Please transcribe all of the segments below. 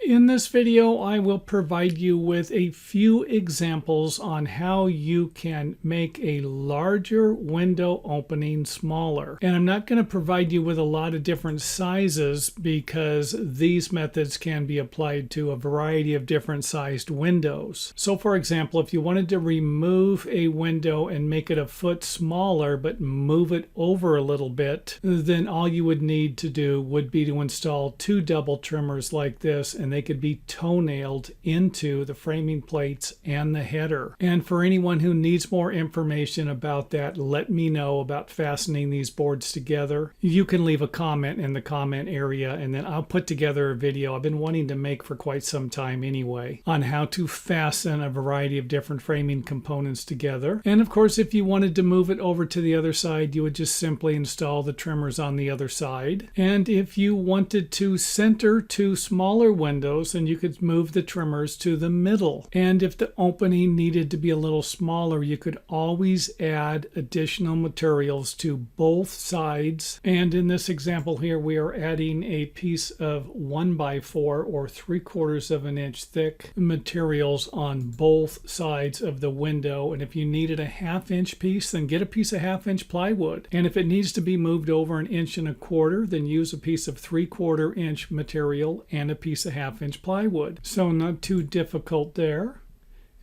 In this video, I will provide you with a few examples on how you can make a larger window opening smaller. And I'm not going to provide you with a lot of different sizes because these methods can be applied to a variety of different sized windows. So for example, if you wanted to remove a window and make it a foot smaller but move it over a little bit, then all you would need to do would be to install two double trimmers like this, and they could be toe-nailed into the framing plates and the header. And for anyone who needs more information about that, let me know about fastening these boards together. You can leave a comment in the comment area, and then I'll put together a video I've been wanting to make for quite some time anyway on how to fasten a variety of different framing components together. And of course, if you wanted to move it over to the other side, you would just simply install the trimmers on the other side. And if you wanted to center two smaller windows, then you could move the trimmers to the middle. And if the opening needed to be a little smaller, you could always add additional materials to both sides. And in this example here, we are adding a piece of 1x4 or 3/4 of an inch thick materials on both sides of the window. And if you needed a 1/2 inch piece, then get a piece of 1/2 inch plywood. And if it needs to be moved over 1.25 inches, then use a piece of 3/4 inch material and a piece of 1/2 inch plywood. So not too difficult there.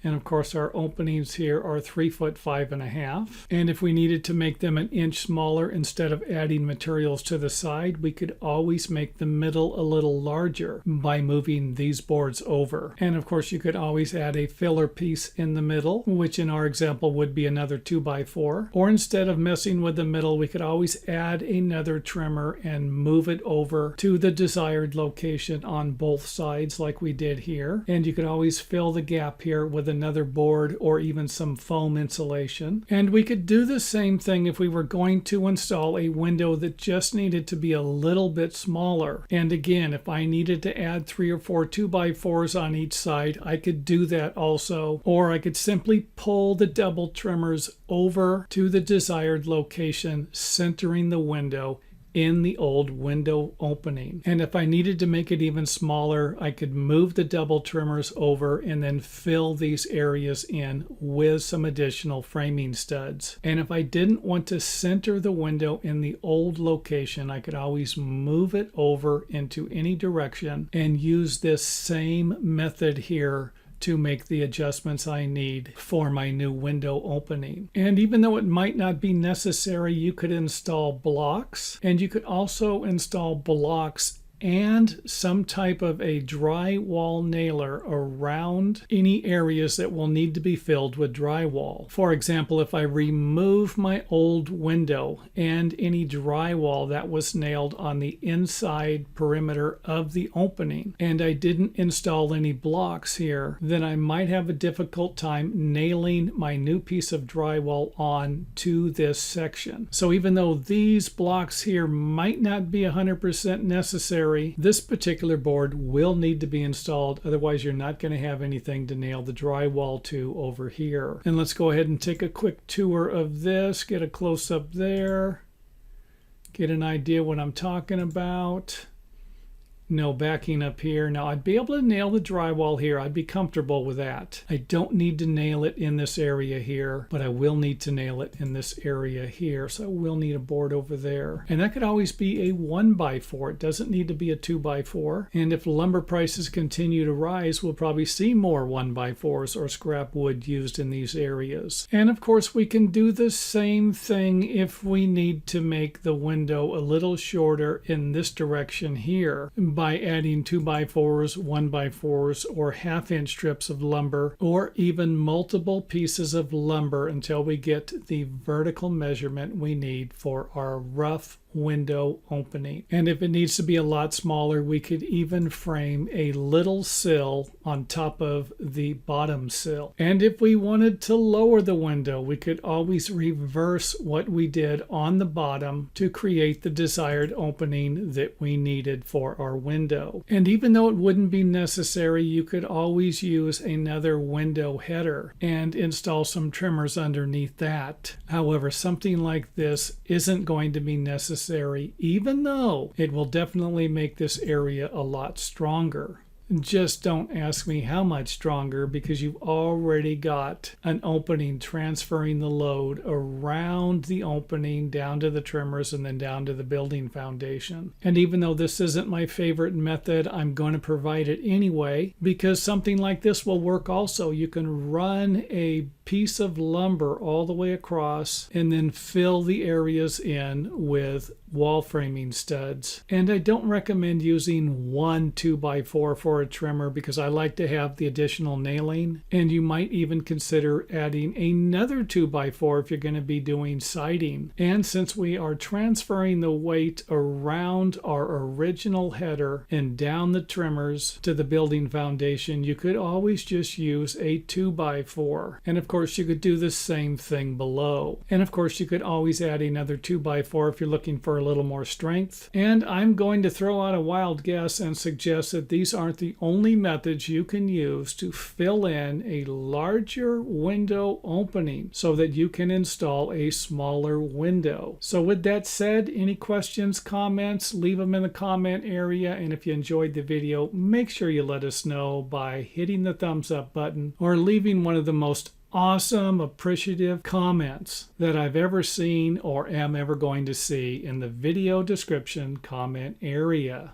And of course our openings here are 3 foot 5.5. And if we needed to make them 1 inch smaller, instead of adding materials to the side, we could always make the middle a little larger by moving these boards over. And of course you could always add a filler piece in the middle, which in our example would be another 2x4. Or instead of messing with the middle, we could always add another trimmer and move it over to the desired location on both sides like we did here. And you could always fill the gap here with another board or even some foam insulation. And we could do the same thing if we were going to install a window that just needed to be a little bit smaller. And again, if I needed to add 3 or 4 2x4s on each side, I could do that also. Or I could simply pull the double trimmers over to the desired location, centering the window in the old window opening. And if I needed to make it even smaller, I could move the double trimmers over and then fill these areas in with some additional framing studs. And if I didn't want to center the window in the old location, I could always move it over into any direction and use this same method here to make the adjustments I need for my new window opening. And even though it might not be necessary, you could install blocks, and you could also install blocks and some type of a drywall nailer around any areas that will need to be filled with drywall. For example, if I remove my old window and any drywall that was nailed on the inside perimeter of the opening, and I didn't install any blocks here, then I might have a difficult time nailing my new piece of drywall on to this section. So even though these blocks here might not be 100% necessary, this particular board will need to be installed, otherwise you're not going to have anything to nail the drywall to over here. And let's go ahead and take a quick tour of this, get a close-up there, get an idea what I'm talking about. No backing up here. Now I'd be able to nail the drywall here. I'd be comfortable with that. I don't need to nail it in this area here, but I will need to nail it in this area here. So I will need a board over there. And that could always be a 1x4. It doesn't need to be a 2x4. And if lumber prices continue to rise, we'll probably see more 1x4s or scrap wood used in these areas. And of course we can do the same thing if we need to make the window a little shorter in this direction here, by adding 2x4s, 1x4s, or 1/2 inch strips of lumber, or even multiple pieces of lumber until we get the vertical measurement we need for our rough window opening. And if it needs to be a lot smaller, we could even frame a little sill on top of the bottom sill. And if we wanted to lower the window, we could always reverse what we did on the bottom to create the desired opening that we needed for our window. And even though it wouldn't be necessary, you could always use another window header and install some trimmers underneath that. However, something like this isn't going to be necessary, even though it will definitely make this area a lot stronger. Just don't ask me how much stronger, because you've already got an opening transferring the load around the opening down to the trimmers and then down to the building foundation. And even though this isn't my favorite method, I'm going to provide it anyway, because something like this will work also. You can run a piece of lumber all the way across and then fill the areas in with wall framing studs. And I don't recommend using one 2x4 for a trimmer, because I like to have the additional nailing. And you might even consider adding another 2x4 if you're going to be doing siding. And since we are transferring the weight around our original header and down the trimmers to the building foundation, you could always just use a 2x4. And of course you could do the same thing below. And of course you could always add another 2x4 if you're looking for a little more strength. And I'm going to throw out a wild guess and suggest that these aren't the only methods you can use to fill in a larger window opening so that you can install a smaller window. So with that said, any questions, comments, leave them in the comment area. And if you enjoyed the video, make sure you let us know by hitting the thumbs up button or leaving one of the most awesome, appreciative comments that I've ever seen or am ever going to see in the video description comment area.